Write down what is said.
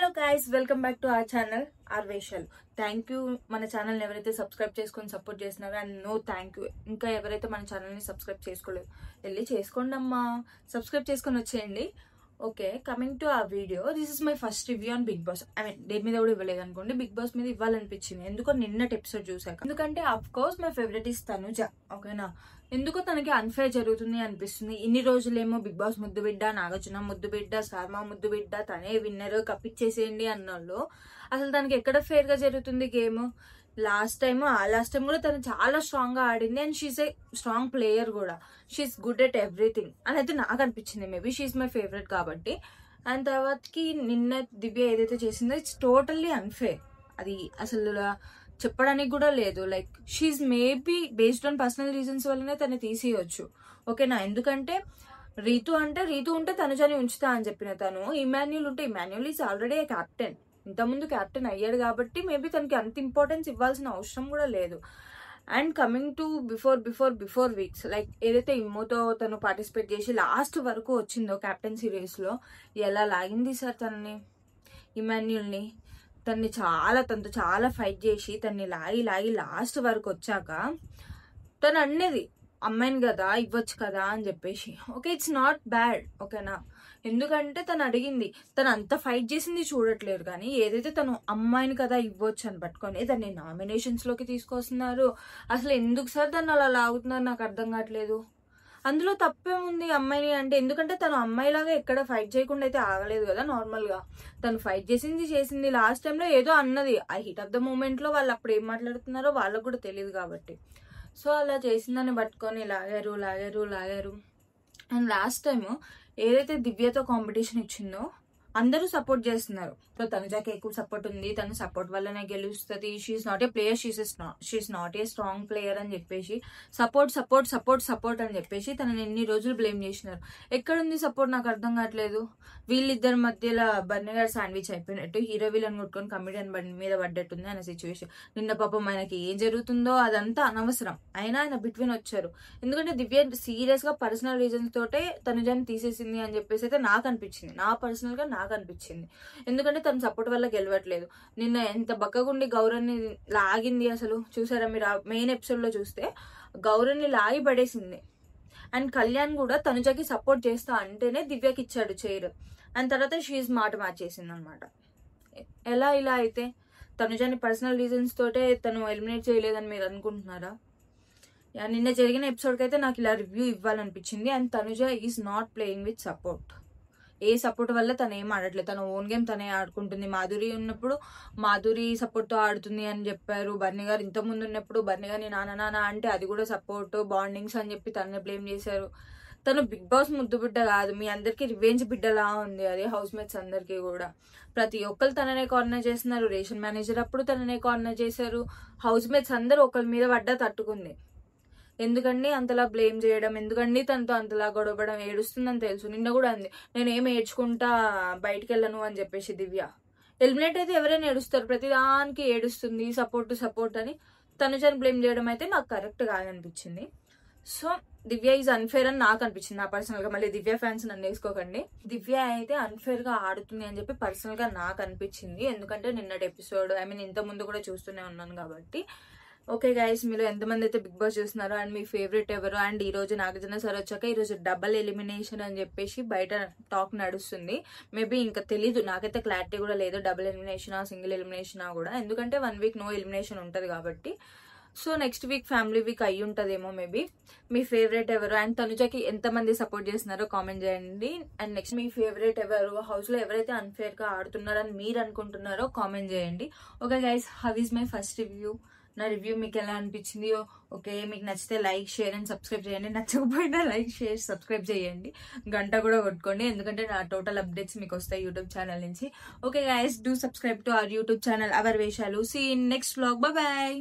Hello guys, welcome back to our channel ఆర్వేషల్. Thank you మన ఛానల్ని ఎవరైతే సబ్స్క్రైబ్ చేసుకొని సపోర్ట్ చేస్తున్నారో, అండ్ నో థ్యాంక్ యూ ఇంకా ఎవరైతే మన ఛానల్ని సబ్స్క్రైబ్ చేసుకోలేదు వెళ్ళి చేసుకోండి అమ్మా, సబ్స్క్రైబ్ చేసుకొని వచ్చేయండి. ఓకే, కమింగ్ టు ఆ video, this is my first review on Bigg Boss. I mean దేని మీద కూడా ఇవ్వలేదు అనుకోండి, బిగ్ బాస్ మీద ఇవ్వాలనిపించింది. ఎందుకో నిన్నటి ఎపిసోడ్ చూసాక. ఎందుకంటే of course my favourite is Tanuja. ఓకేనా, ఎందుకో తనకి అన్ఫేర్ జరుగుతుంది అనిపిస్తుంది. ఇన్ని రోజులేమో బిగ్ బాస్ ముద్దు బిడ్డ, నాగార్జున ముద్దు బిడ్డ, శర్మ ముద్దు బిడ్డ, తనే విన్నర్, కప్పిచ్చేసేయండి అన్నోళ్ళు. అసలు తనకి ఎక్కడ ఫేర్ గా జరుగుతుంది గేమ్? లాస్ట్ టైం కూడా తను చాలా స్ట్రాంగ్ గా ఆడింది, and she's a strong player కూడా. షీఈ్ గుడ్ ఎట్ ఎవ్రీథింగ్ అని అయితే నాకు అనిపించింది. మేబీ షీఈ్ మై ఫేవరెట్ కాబట్టి. అండ్ తర్వాతకి నిన్న దివ్య ఏదైతే చేసిందో ఇట్స్ టోటల్లీ అన్ఫేర్. అది అసలు చెప్పడానికి కూడా లేదు. Like she's maybe based on personal reasons వల్లనే తను తీసేయచ్చు. ఓకేనా, ఎందుకంటే రీతు ఉంటే తనుజని ఉంచుతా అని చెప్పిన తను, ఇమాన్యుల్ ఉంటే ఇమాన్యుల్ ఈజ్ ఆల్రెడీ కెప్టెన్, ఇంతకుముందు కెప్టెన్ అయ్యాడు కాబట్టి మేబీ తనకి అంత ఇంపార్టెన్స్ ఇవ్వాల్సిన అవసరం కూడా లేదు. And coming to before weeks, like ఏదైతే ఇమ్మోతో తను పార్టిసిపేట్ చేసి లాస్ట్ వరకు వచ్చిందో క్యాప్టెన్సీ రేస్ లో, ఎలా లాగింది సార్ తనని, ఇమాన్యుల్ని. తనతో చాలా ఫైట్ చేసి తన్ని లాగి లాస్ట్ వరకు వచ్చాక తను అన్నది అమ్మాయిని కదా ఇవ్వచ్చు కదా అని చెప్పేసి. Okay, it's not bad. ఓకేనా, ఎందుకంటే తను అడిగింది, తను అంత ఫైట్ చేసింది చూడట్లేదు, కానీ ఏదైతే తను అమ్మాయిని కదా ఇవ్వచ్చు అని పట్టుకొని దాన్ని నామినేషన్స్ లోకి తీసుకొస్తున్నారు. అసలు ఎందుకు సార్ దాన్ని అలా లాగుతున్నారు నాకు అర్థం కావట్లేదు. అందులో తప్పేముంది అమ్మాయిని అంటే? ఎందుకంటే తను అమ్మాయిలాగా ఎక్కడ ఫైట్ చేయకుండా అయితే ఆగలేదు కదా. నార్మల్ గా తను ఫైట్ చేసింది. లాస్ట్ టైంలో ఏదో అన్నది, ఆ హీట్ ఆఫ్ ద మూమెంట్ లో వాళ్ళు అప్పుడు ఏం మాట్లాడుతున్నారో వాళ్ళకు కూడా తెలియదు కాబట్టి. సో అలా చేసిందని పట్టుకొని లాగారు. అండ్ లాస్ట్ టైం ఏదైతే దివ్యతో కాంపిటీషన్ ఇచ్చిందో అందరూ సపోర్ట్ చేస్తున్నారు. తనుజాకి ఎక్కువ సపోర్ట్ ఉంది, తన సపోర్ట్ వల్లనే గెలుస్తుంది, she's not a player, she's not a strong player అని చెప్పేసి సపోర్ట్ అని చెప్పేసి తనని ఎన్ని రోజులు బ్లేమ్ చేసినారు. ఎక్కడుంది సపోర్ట్ నాకు అర్థం కావట్లేదు. వీళ్ళిద్దరి మధ్యలో బర్నీ గారు శాండ్విచ్ అయిపోయినట్టు, హీరో వీళ్ళని కొట్టుకొని కమిడియన్ బండి మీద పడ్డట్టుంది అనే సిచ్యువేషన్. నిన్న పాపం ఆయనకి ఏం జరుగుతుందో అదంతా అనవసరం, అయినా ఆయన బిట్వీన్ వచ్చారు. ఎందుకంటే దివ్య సీరియస్ గా పర్సనల్ రీజన్స్ తోటే తనుజాని తీసేసింది అని చెప్పేసి అయితే నాకు అనిపించింది, నాకు అనిపించింది. ఎందుకంటే తన సపోర్ట్ వల్ల గెలవట్లేదు. నిన్న ఎంత బక్కగుండి గౌరన్ని లాగింది అసలు చూసారా మీరు? మెయిన్ ఎపిసోడ్ లో చూస్తే గౌరన్ని లాగి పడేసింది. అండ్ కళ్యాణ్ కూడా తనుజకి సపోర్ట్ చేస్తా అంటేనే దివ్యకి ఇచ్చాడు చైర్. అండ్ తర్వాత షీఈ్ మాట మార్చేసింది అనమాట. ఎలా ఇలా అయితే? తనుజని పర్సనల్ రీజన్స్ తోటే తను ఎలిమినేట్ చేయలేదని మీరు అనుకుంటున్నారా? నిన్న జరిగిన ఎపిసోడ్కి అయితే నాకు ఇలా రివ్యూ ఇవ్వాలనిపించింది. And Tanuja is not playing with support. ఏ సపోర్ట్ వల్ల తను ఏం ఆడట్లేదు, తన ఓన్ గేమ్ తనే ఆడుకుంటుంది. మాధురి ఉన్నప్పుడు మాధురి సపోర్ట్ తో ఆడుతుంది అని చెప్పారు. బర్నీ గారు ఇంతకుముందు ఉన్నప్పుడు బర్నీ గారిని నాన్న అంటే అది కూడా సపోర్ట్, బాండింగ్స్ అని చెప్పి తనని బ్లేమ్ చేశారు. తను బిగ్ బాస్ ముద్దు బిడ్డ కాదు, మీ అందరికి రివెంజ్ బిడ్డలా ఉంది. అదే హౌస్ మేట్స్ అందరికి కూడా ప్రతి ఒక్కరు తననే కార్నర్ చేస్తున్నారు. రేషన్ మేనేజర్ అప్పుడు తననే కార్నర్ చేశారు. హౌస్ మేట్స్ అందరూ ఒకరి మీద పడ్డా తట్టుకుంది. ఎందుకండి అంతలా బ్లేమ్ చేయడం? ఎందుకండి తనతో అంతలా గొడవడం? ఏడుస్తుందని తెలుసు. నిన్న కూడా అంది, నేను ఏం ఏడ్చుకుంటా బయటికి వెళ్ళను అని చెప్పేసి. దివ్య ఎలిమినేట్ అయితే ఎవరైనా ఏడుస్తారు, ప్రతిదానికి ఏడుస్తుంది సపోర్ట్ అని. తనుజని బ్లేమ్ చేయడం అయితే నాకు కరెక్ట్ కాదనిపించింది. సో దివ్య ఈజ్ అన్ఫేర్ అని నాకు అనిపించింది, నా పర్సనల్ గా. మళ్ళీ దివ్య ఫ్యాన్స్ నన్ను వేసుకోకండి. దివ్య అయితే అన్ఫేర్ గా ఆడుతుంది అని చెప్పి పర్సనల్ గా నాకు అనిపించింది. ఎందుకంటే నిన్నటి ఎపిసోడ్, ఐ మీన్ ఇంత ముందు కూడా చూస్తూనే ఉన్నాను కాబట్టి. ఓకే గైస్, మీరు ఎంతమంది అయితే బిగ్ బాస్ చూస్తున్నారో అండ్ మీ ఫేవరెట్ ఎవరు? అండ్ ఈ రోజు నాగార్జున సార్ వచ్చాక ఈ రోజు డబల్ ఎలిమినేషన్ అని చెప్పేసి బయట టాక్ నడుస్తుంది. మేబీ ఇంకా తెలీదు, నాకైతే క్లారిటీ కూడా లేదు డబుల్ ఎలిమినేషనా సింగిల్ ఎలిమినేషనా కూడా. ఎందుకంటే 1 వీక్ నో ఎలిమినేషన్ ఉంటది కాబట్టి. So next week family week అయ్యి ఉంటదేమో మేబీ. మీ ఫేవరెట్ ఎవరు? అండ్ తనుజకి ఎంతమంది సపోర్ట్ చేస్తున్నారో కామెంట్ చేయండి. అండ్ నెక్స్ట్ మీ ఫేవరెట్ ఎవరు? హౌస్ లో ఎవరైతే అన్ఫేర్ గా ఆడుతున్నారని మీరు అనుకుంటున్నారో కామెంట్ చేయండి. Okay guys, how is my first review? నా రివ్యూ మీకు ఎలా అనిపించింది? ఓకే, మీకు నచ్చితే లైక్, షేర్ అండ్ సబ్స్క్రైబ్ చేయండి. నచ్చకపోయినా లైక్, షేర్, సబ్స్క్రైబ్ చేయండి. గంట కూడా కొట్టుకోండి, ఎందుకంటే నా టోటల్ అప్డేట్స్ మీకు వస్తాయి యూట్యూబ్ ఛానల్ నుంచి. Okay guys, do subscribe to our YouTube channel our Veshalu. See in next vlog. Bye.